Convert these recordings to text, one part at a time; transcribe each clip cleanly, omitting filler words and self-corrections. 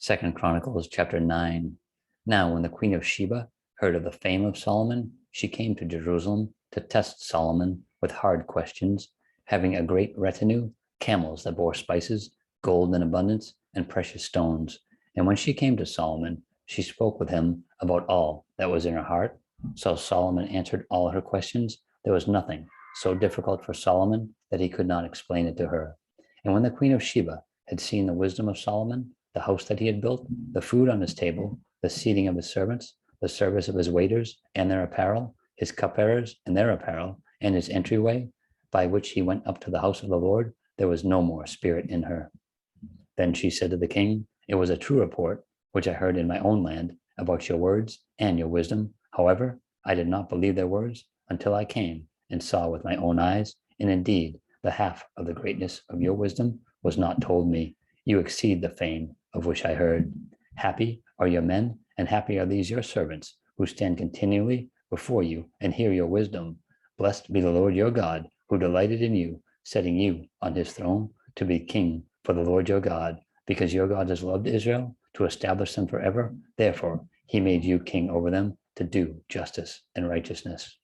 Second Chronicles chapter 9. Now, when the queen of Sheba heard of the fame of Solomon, she came to Jerusalem to test Solomon with hard questions, having a great retinue, camels that bore spices, gold in abundance, and precious stones. And when she came to Solomon, she spoke with him about all that was in her heart. So Solomon answered all her questions. There was nothing so difficult for Solomon that he could not explain it to her. And when the queen of Sheba had seen the wisdom of Solomon, the house that he had built, the food on his table, the seating of his servants, the service of his waiters and their apparel, his cupbearers and their apparel, and his entryway, by which he went up to the house of the Lord, there was no more spirit in her. Then she said to the king, "It was a true report, which I heard in my own land, about your words and your wisdom. However, I did not believe their words until I came and saw with my own eyes, and indeed, the half of the greatness of your wisdom was not told me. You exceed the fame of which I heard. Happy are your men, and happy are these your servants, who stand continually before you and hear your wisdom. Blessed be the Lord your God, who delighted in you, setting you on his throne to be king for the Lord your God, because your God has loved Israel to establish them forever. Therefore, he made you king over them to do justice and righteousness."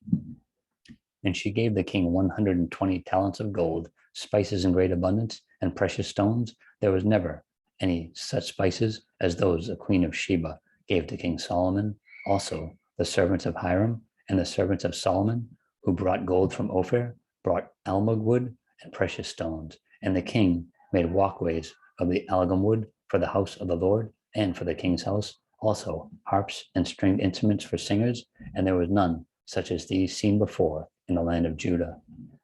And she gave the king 120 talents of gold, spices in great abundance, and precious stones. There was never any such spices as those the queen of Sheba gave to King Solomon. Also, the servants of Hiram and the servants of Solomon, who brought gold from Ophir, brought almug wood and precious stones. And the king made walkways of the algum wood for the house of the Lord and for the king's house, also harps and stringed instruments for singers, and there was none such as these seen before in the land of Judah.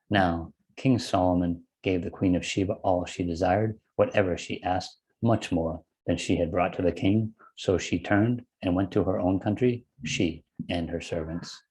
Now, King Solomon gave the queen of Sheba all she desired, whatever she asked, much more than she had brought to the king. So she turned and went to her own country, she and her servants.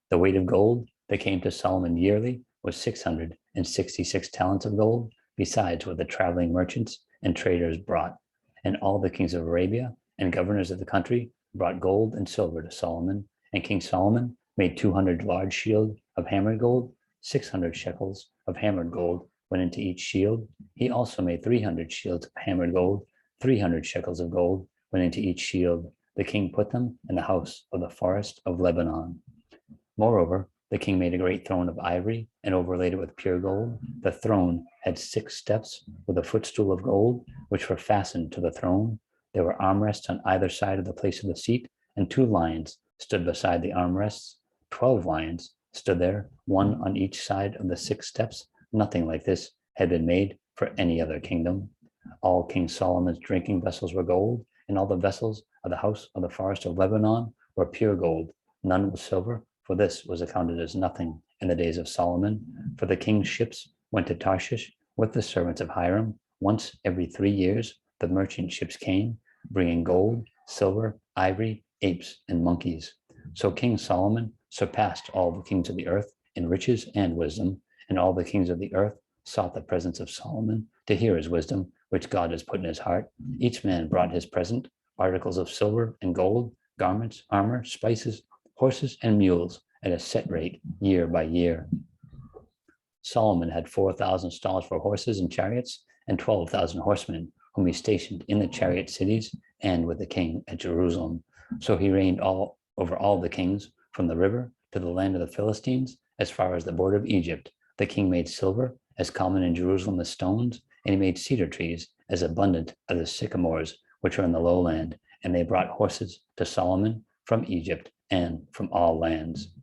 The weight of gold that came to Solomon yearly was 666 talents of gold, besides what the traveling merchants and traders brought. And all the kings of Arabia and governors of the country brought gold and silver to Solomon. And King Solomon made 200 large shields of hammered gold. 600 shekels of hammered gold went into each shield. He also made 300 shields of hammered gold. 300 shekels of gold went into each shield. The king put them in the house of the forest of Lebanon. Moreover, the king made a great throne of ivory and overlaid it with pure gold. The throne had 6 steps with a footstool of gold, which were fastened to the throne. There were armrests on either side of the place of the seat, and 2 lions stood beside the armrests. 12 lions stood there, one on each side of the 6 steps. Nothing like this had been made for any other kingdom. All King Solomon's drinking vessels were gold, and all the vessels of the house of the forest of Lebanon were pure gold. None was silver, for this was accounted as nothing in the days of Solomon. For the king's ships went to Tarshish with the servants of Hiram. Once every 3 years, the merchant ships came, bringing gold, silver, ivory, apes, and monkeys. So King Solomon surpassed all the kings of the earth in riches and wisdom, and all the kings of the earth sought the presence of Solomon to hear his wisdom, which God has put in his heart. Each man brought his present, articles of silver and gold, garments, armor, spices, horses, and mules at a set rate year by year. Solomon had 4,000 stalls for horses and chariots, and 12,000 horsemen, whom he stationed in the chariot cities and with the king at Jerusalem. So he reigned over all the kings from the river to the land of the Philistines, as far as the border of Egypt. The king made silver as common in Jerusalem as stones, and he made cedar trees as abundant as the sycamores which are in the lowland. And they brought horses to Solomon from Egypt and from all lands.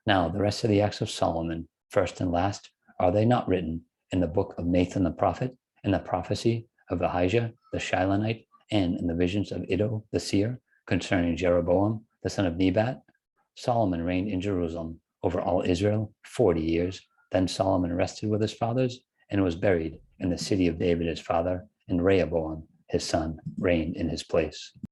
Now, the rest of the acts of Solomon, first and last, are they not written in the book of Nathan the prophet, in the prophecy of Ahijah the Shilonite, and in the visions of Iddo the seer concerning Jeroboam the son of Nebat? Solomon reigned in Jerusalem over all Israel 40 years. Then Solomon rested with his fathers and was buried in the city of David his father, and Rehoboam his son reigned in his place.